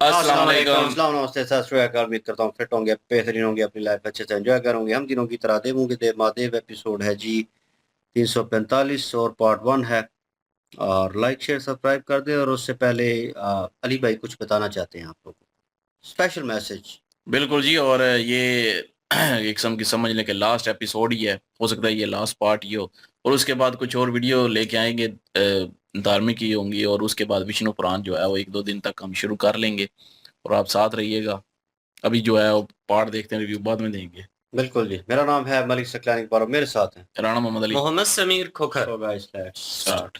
अस्सलाम वालेकुम। अस्सलाम नमस्ते सत श्री अकाल। उम्मीद करता हूँ फिट होंगे, बेहतरीन होंगे, अपनी लाइफ अच्छे से एंजॉय करोगे। हम दिनों की तरह देवों के देव महादेव एपिसोड है जी 345 और पार्ट 1 है। और लाइक शेयर सब्सक्राइब कर दे। और उससे पहले अली भाई कुछ बताना चाहते हैं आप लोगों को, स्पेशल मैसेज। बिल्कुल जी। और ये एक किस्म की समझ लें कि लास्ट एपिसोड ही है, हो सकता है ये लास्ट पार्ट ही हो। और उसके बाद कुछ और वीडियो लेके आएंगे, धार्मिक ही होंगी। और उसके बाद विष्णु पुराण जो है वो 1-2 दिन तक हम शुरू कर लेंगे और आप साथ रहिएगा। अभी जो है वो पार्ट देखते हैं, रिव्यू बाद में देंगे। बिल्कुल जी। मेरा नाम है मलिक सकलानी इकबाल, मेरे साथ हैं Rana Mohammad Ali. Mohammad Sameer Khokhar. So guys, let's start.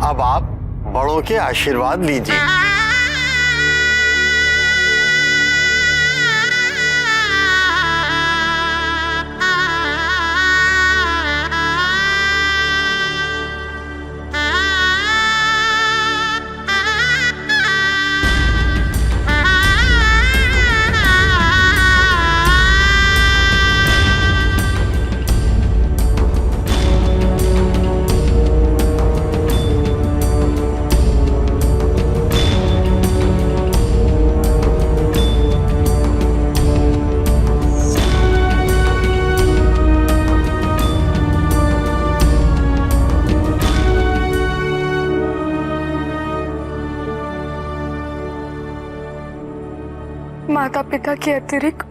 अब आप बड़ों के आशीर्वाद लीजिए। माता पिता के अतिरिक्त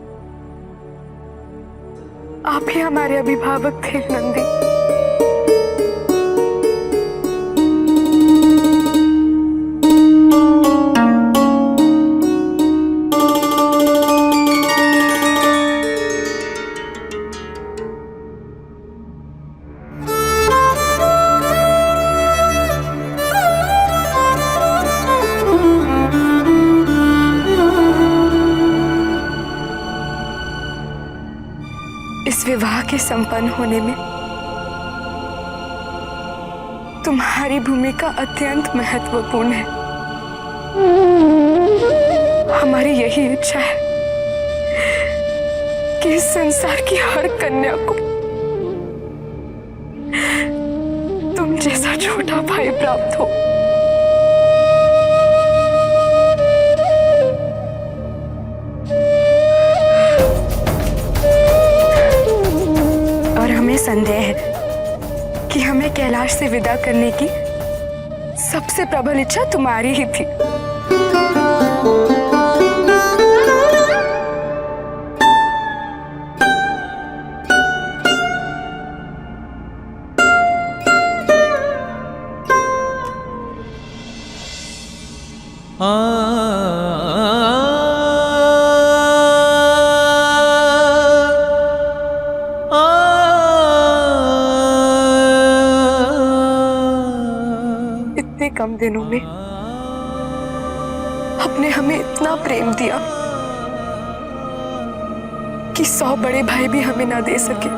आप ही हमारे अभिभावक थे नंदी। इस विवाह के संपन्न होने में तुम्हारी भूमिका अत्यंत महत्वपूर्ण है। हमारी यही इच्छा है कि इस संसार की हर कन्या को तुम जैसा छोटा भाई प्राप्त हो। संदेह है कि हमें कैलाश से विदा करने की सबसे प्रबल इच्छा तुम्हारी ही थी। कम दिनों में आपने हमें इतना प्रेम दिया कि 100 बड़े भाई भी हमें ना दे सके।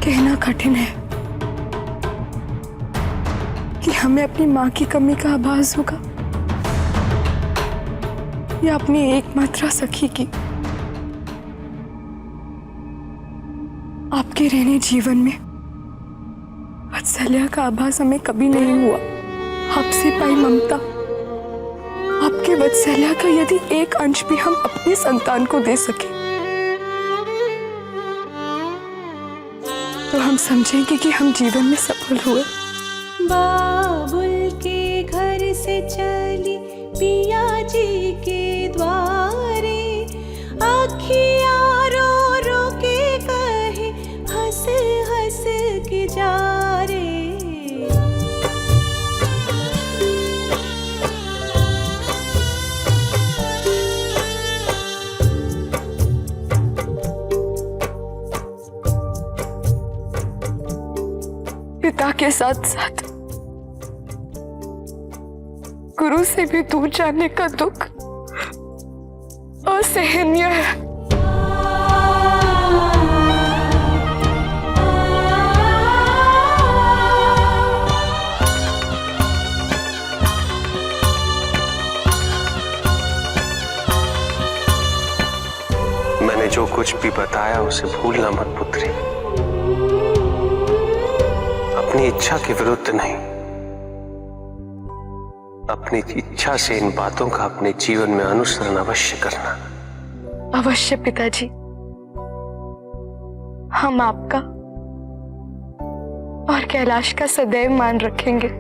कहना कठिन है कि हमें अपनी मां की कमी का आभास होगा या अपनी एकमात्र सखी की। आपके रहने जीवन में वात्सल्य का आभास हमें कभी नहीं हुआ। आपसे पाई ममता, आपके वात्सल्य का यदि एक अंश भी हम अपनी संतान को दे सके तो हम समझेंगे कि हम जीवन में सफल हुए। बाबुल के घर से चली पिया जी के द्वारे, अखियाँ रो रो के कहे हंस हंस के जा रे। पिता के साथ साथ गुरु से भी दूर जाने का दुख असहनीय है। मैंने जो कुछ भी बताया उसे भूलना मत पुत्री। अपनी इच्छा के विरुद्ध नहीं, अपनी इच्छा से इन बातों का अपने जीवन में अनुसरण अवश्य करना। अवश्य पिताजी, हम आपका और कैलाश का सदैव मान रखेंगे।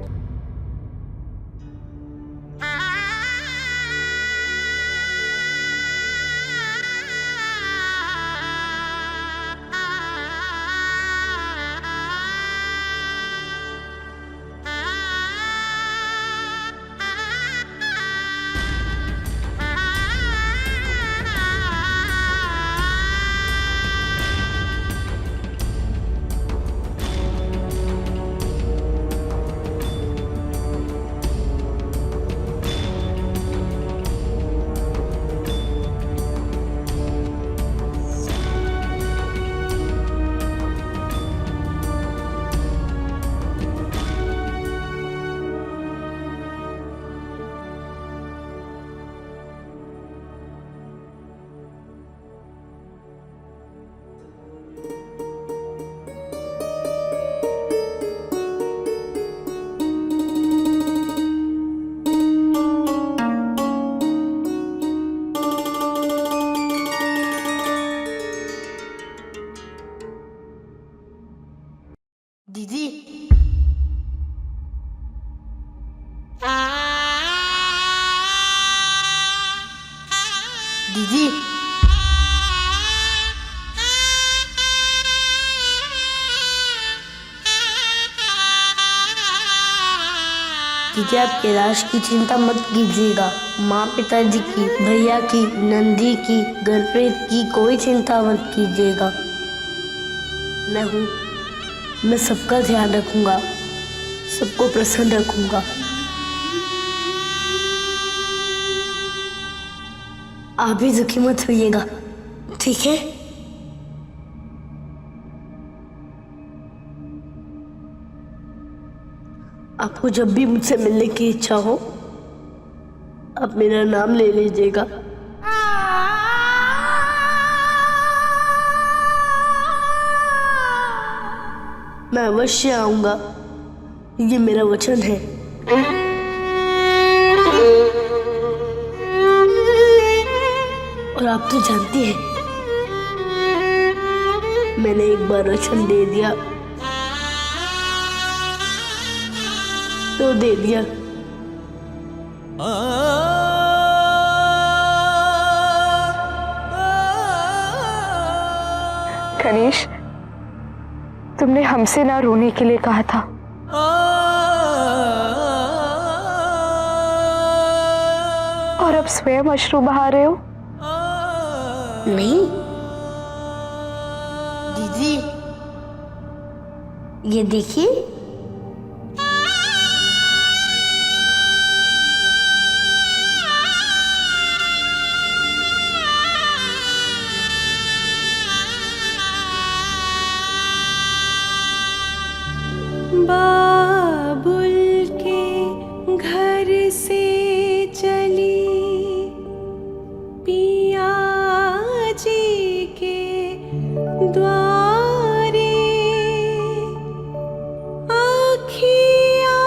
दीदी, दीदी, दीदी आप कैलाश की चिंता मत कीजिएगा। माँ पिताजी की, भैया की, नंदी की, गुरप्रीत की कोई चिंता मत कीजिएगा। मैं हूँ, मैं सबका ध्यान रखूंगा, सबको प्रसन्न रखूंगा। आप भी दुखी मत होइएगा, ठीक है? आपको जब भी मुझसे मिलने की इच्छा हो, आप मेरा नाम ले लीजिएगा। मैं अवश्य आऊंगा, ये मेरा वचन है। और आप तो जानती हैं, मैंने एक बार वचन दे दिया तो दे दिया। कनीश, तुमने हमसे ना रोने के लिए कहा था। और अब स्वयं अश्रु बहा रहे हो। नहीं दीदी, ये देखिए, बाबुल के घर से चली पिया जी के द्वारे, आँखियाँ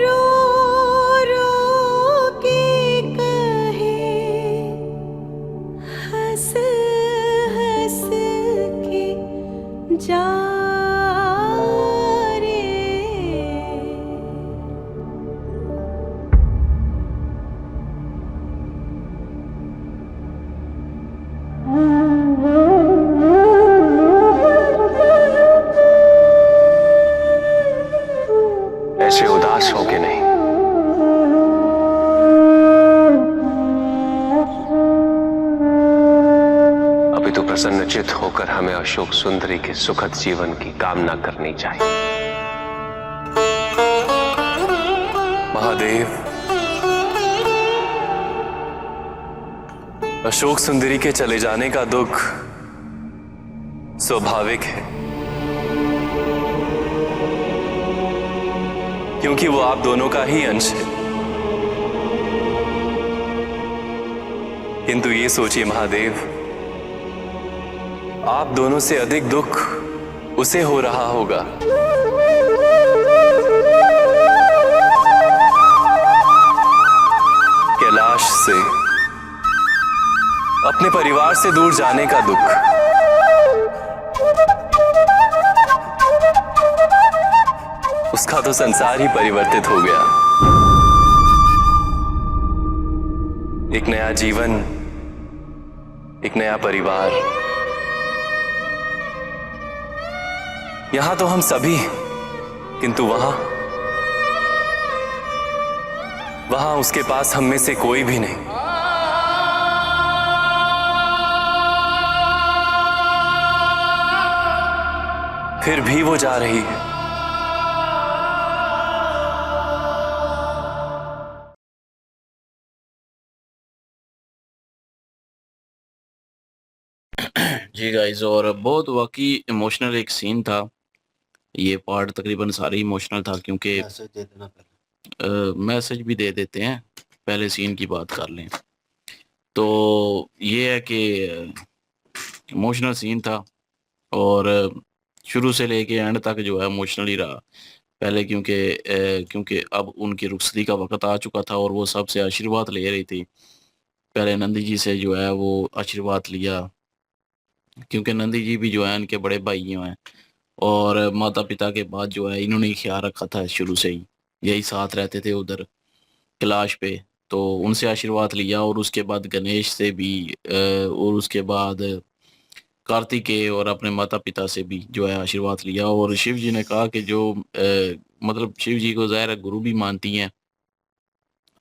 रो रो के कहे, हंस हंस के जा ऐसे उदास हो के नहीं। अभी तो प्रसन्नचित होकर हमें अशोक सुंदरी के सुखद जीवन की कामना करनी चाहिए। महादेव, अशोक सुंदरी के चले जाने का दुख स्वाभाविक है, क्योंकि वो आप दोनों का ही अंश है। किंतु ये सोचिए महादेव, आप दोनों से अधिक दुख उसे हो रहा होगा कैलाश से, अपने परिवार से दूर जाने का दुख। उसका तो संसार ही परिवर्तित हो गया। एक नया जीवन, एक नया परिवार। यहां तो हम सभी, किंतु वहां उसके पास हम में से कोई भी नहीं। फिर भी वो जा रही है। जी गाइस, और बहुत वाकई इमोशनल एक सीन था। ये पार्ट तकरीबन सारे इमोशनल था, क्योंकि मैसेज दे देना पहले। मैसेज भी दे देते हैं, पहले सीन की बात कर लें। तो ये है कि इमोशनल सीन था, और शुरू से लेके एंड तक जो है इमोशनल ही रहा। पहले क्योंकि अब उनकी रुखसती का वक्त आ चुका था और वो सबसे आशीर्वाद ले रही थी। पहले नंदी जी से जो है वो आशीर्वाद लिया, क्योंकि नंदी जी भी जो है इनके बड़े भाई हैं, और माता पिता के बाद जो है इन्होंने ही ख्याल रखा था शुरू से ही, यही साथ रहते थे उधर कैलाश पे। तो उनसे आशीर्वाद लिया, और उसके बाद गणेश से भी, और उसके बाद कार्तिकेय और अपने माता पिता से भी जो है आशीर्वाद लिया। और शिव जी ने कहा कि जो मतलब शिव जी को ज़ाहिर है गुरु भी मानती हैं,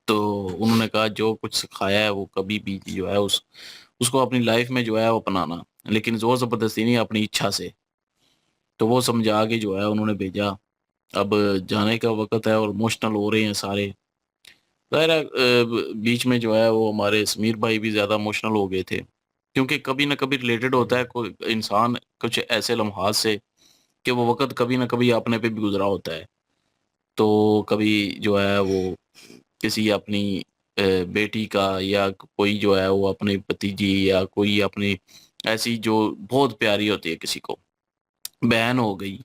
तो उन्होंने कहा जो कुछ सिखाया है वो कभी भी जो है उसको अपनी लाइफ में जो है वो अपनाना, लेकिन जोर ज़बरदस्ती नहीं, अपनी इच्छा से। तो वो समझा के जो है उन्होंने भेजा। अब जाने का वक्त है और इमोशनल हो रहे हैं सारे। ज़ाहिर है बीच में जो है वो हमारे समीर भाई भी ज़्यादा इमोशनल हो गए थे, क्योंकि कभी ना कभी रिलेटेड होता है कोई इंसान कुछ ऐसे लम्हात से कि वो वक्त कभी ना कभी अपने पे भी गुजरा होता है। तो कभी जो है वो किसी अपनी बेटी का, या कोई जो है वो अपनी भतीजी, या कोई अपनी ऐसी जो बहुत प्यारी होती है किसी को, बहन हो गई,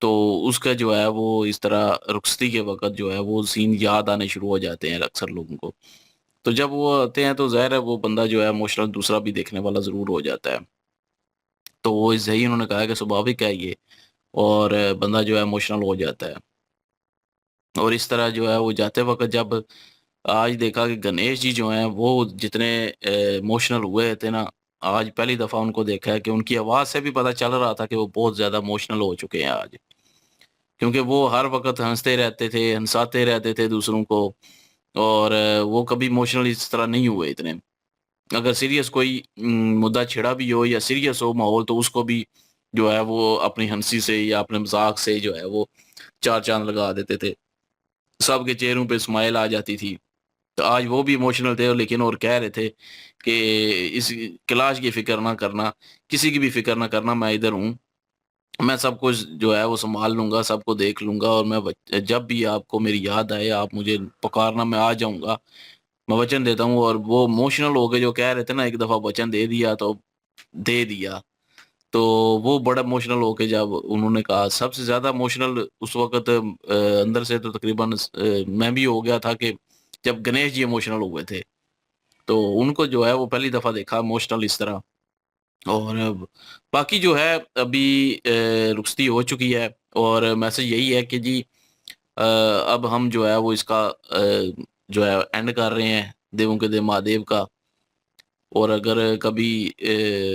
तो उसका जो है वो इस तरह रुखसती के वक़्त जो है वो सीन याद आने शुरू हो जाते हैं अक्सर लोगों को। तो जब वो आते हैं तो ज़ाहिर है वो बंदा जो है इमोशनल दूसरा भी देखने वाला ज़रूर हो जाता है। तो वो सही उन्होंने कहा कि स्वाभाविक है ये, और बंदा जो है इमोशनल हो जाता है। और इस तरह जो है वो जाते वक़्त जब आज देखा कि गणेश जी जो हैं वो जितने इमोशनल हुए थे ना, आज पहली दफ़ा उनको देखा है कि उनकी आवाज़ से भी पता चल रहा था कि वो बहुत ज़्यादा इमोशनल हो चुके हैं आज। क्योंकि वो हर वक़्त हँसते रहते थे, हँसाते रहते थे दूसरों को, और वो कभी इमोशनल इस तरह नहीं हुए इतने। अगर सीरियस कोई मुद्दा छिड़ा भी हो या सीरियस हो माहौल, तो उसको भी जो है वो अपनी हँसी से या अपने मज़ाक से जो है वो चार चाँद लगा देते थे। सबके चेहरों पे स्माइल आ जाती थी। तो आज वो भी इमोशनल थे, लेकिन और कह रहे थे कि इस कैलाश की फ़िक्र ना करना, किसी की भी फ़िक्र ना करना, मैं इधर हूँ। मैं सब कुछ जो है वो सँभाल लूँगा, सबको देख लूँगा, और मैं जब भी आपको मेरी याद आए आप मुझे पुकारना, मैं आ जाऊँगा। मैं वचन देता हूँ। और वो इमोशनल हो के जो कह रहे थे ना, एक दफ़ा वचन दे दिया तो दे दिया। तो वो बड़ा इमोशनल होके जब उन्होंने कहा, सबसे ज़्यादा इमोशनल उस वक़्त अंदर से तो तकरीबन मैं भी हो गया था कि जब गणेश जी इमोशनल हुए थे। तो उनको जो है वो पहली दफ़ा देखा इमोशनल इस तरह। और बाकी जो है अभी रुखसती हो चुकी है, और मैसेज यही है कि जी अब हम जो है वो इसका जो है एंड कर रहे हैं, देवों के देव महादेव का। और अगर कभी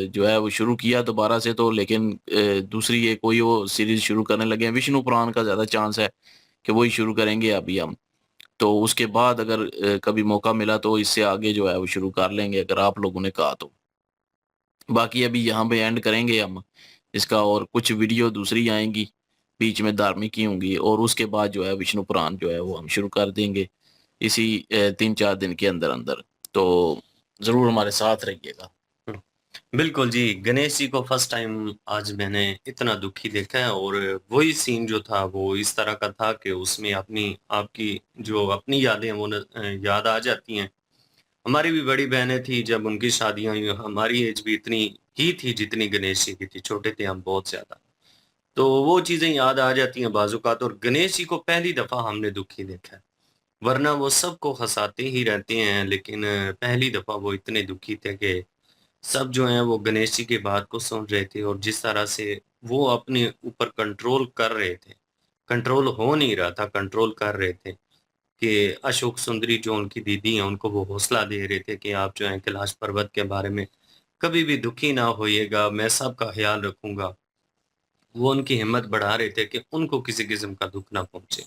जो है वो शुरू किया दोबारा से, तो लेकिन दूसरी ये कोई वो सीरीज़ शुरू करने लगे हैं, विष्णु पुराण का ज़्यादा चांस है कि वही शुरू करेंगे अभी हम। तो उसके बाद अगर कभी मौका मिला तो इससे आगे जो है वो शुरू कर लेंगे, अगर आप लोगों ने कहा तो। बाकी अभी यहाँ पे एंड करेंगे हम इसका, और कुछ वीडियो दूसरी आएंगी बीच में धार्मिक की होंगी, और उसके बाद जो है विष्णु पुराण जो है वो हम शुरू कर देंगे इसी 3-4 दिन के अंदर अंदर। तो जरूर हमारे साथ रहिएगा। बिल्कुल जी, गणेश जी को फर्स्ट टाइम आज मैंने इतना दुखी देखा है, और वही सीन जो था वो इस तरह का था कि उसमें अपनी आपकी जो अपनी यादें हैं वो याद आ जाती हैं। हमारी भी बड़ी बहनें थी, जब उनकी शादियां हुई, हमारी एज भी इतनी ही थी जितनी गणेश जी की थी, छोटे थे हम बहुत ज्यादा। तो वो चीजें याद आ जाती हैं बाज़-औक़ात, और गणेश जी को पहली दफा हमने दुखी देखा है। वरना वो सबको हंसाते ही रहते हैं, लेकिन पहली दफा वो इतने दुखी थे कि सब जो हैं वो गणेश जी की बात को सुन रहे थे, और जिस तरह से वो अपने ऊपर कंट्रोल कर रहे थे, कंट्रोल हो नहीं रहा था, कंट्रोल कर रहे थे कि अशोक सुंदरी जो उनकी दीदी हैं उनको वो हौसला दे रहे थे कि आप जो है कैलाश पर्वत के बारे में कभी भी दुखी ना होइएगा, मैं सबका ख्याल रखूंगा। वो उनकी हिम्मत बढ़ा रहे थे कि उनको किसी किस्म का दुख ना पहुंचे।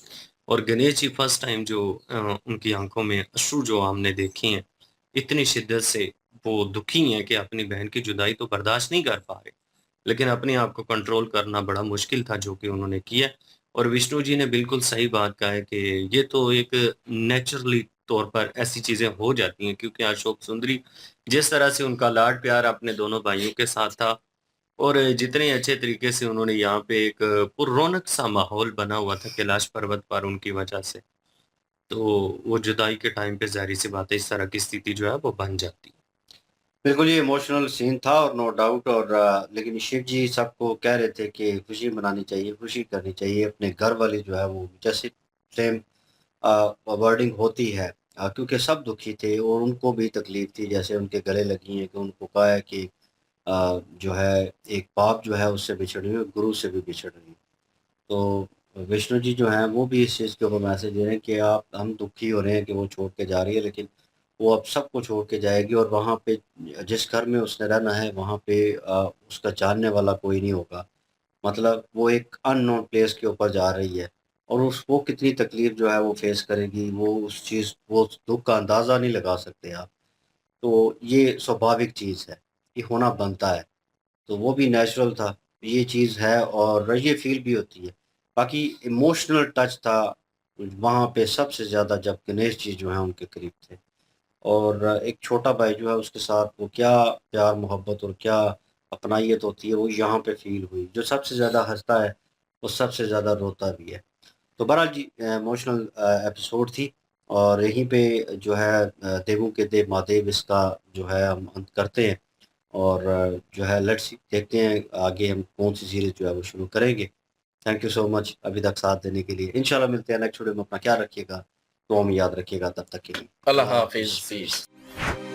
और गणेश जी फर्स्ट टाइम जो उनकी आंखों में अश्रु जो हमने देखे हैं, इतनी शिद्दत से वो दुखी हैं कि अपनी बहन की जुदाई तो बर्दाश्त नहीं कर पा रहे, लेकिन अपने आप को कंट्रोल करना बड़ा मुश्किल था, जो कि उन्होंने किया। और विष्णु जी ने बिल्कुल सही बात कहा है कि ये तो एक नेचुरली तौर पर ऐसी चीज़ें हो जाती हैं, क्योंकि अशोक सुंदरी जिस तरह से उनका लाड प्यार अपने दोनों भाइयों के साथ था, और जितने अच्छे तरीके से उन्होंने यहाँ पे एक पुररौनक सा माहौल बना हुआ था कैलाश पर्वत पर उनकी वजह से, तो वो जुदाई के टाइम पे ज़ाहिर-सी बात है इस तरह की स्थिति जो है वो बन जाती है। बिल्कुल ये इमोशनल सीन था और नो डाउट। और लेकिन शिव जी सबको कह रहे थे कि खुशी मनानी चाहिए, खुशी करनी चाहिए। अपने घर वाली जो है वो जैसे सेम वर्डिंग होती है, क्योंकि सब दुखी थे और उनको भी तकलीफ थी, जैसे उनके गले लगी है कि उनको कहा है कि जो है एक बाप जो है उससे बिछड़ रही है, गुरु से भी बिछड़ रही है। तो विष्णु जी जो हैं वो भी इस चीज़ के ऊपर मैसेज दे रहे हैं कि आप हम दुखी हो रहे हैं कि वो छोड़ के जा रही है, लेकिन वो अब सबको छोड़ के जाएगी और वहाँ पे जिस घर में उसने रहना है वहाँ पे उसका जानने वाला कोई नहीं होगा। मतलब वो एक अननोन प्लेस के ऊपर जा रही है और उस वो कितनी तकलीफ़ जो है वो फ़ेस करेगी, वो उस चीज़ वो उस दुःख का अंदाज़ा नहीं लगा सकते आप। तो ये स्वाभाविक चीज़ है, ये होना बनता है। तो वो भी नेचुरल था, ये चीज़ है और ये फ़ील भी होती है। बाकी इमोशनल टच था वहाँ पे सबसे ज़्यादा जब गणेश जी जो हैं उनके करीब थे, और एक छोटा भाई जो है उसके साथ वो क्या प्यार मोहब्बत और क्या अपनाइयत होती है वो यहाँ पे फ़ील हुई। जो सबसे ज़्यादा हँसता है, वो सबसे ज़्यादा रोता भी है। तो बहरहाल जी इमोशनल एपिसोड थी और यहीं पे जो है देवों के देव महादेव इसका जो है हम अंत करते हैं। और जो है लेट्स सी देखते हैं आगे हम कौन-सी सीरीज़ जो है वो शुरू करेंगे। थैंक यू सो मच अभी तक साथ देने के लिए। इंशाल्लाह मिलते हैं नेक्स्ट वीडियो में। अपना ख्याल रखिएगा, दुआ में याद रखिएगा। तब तक के लिए अल्लाह अल्लाह हाफिज़। हाफ़िज़।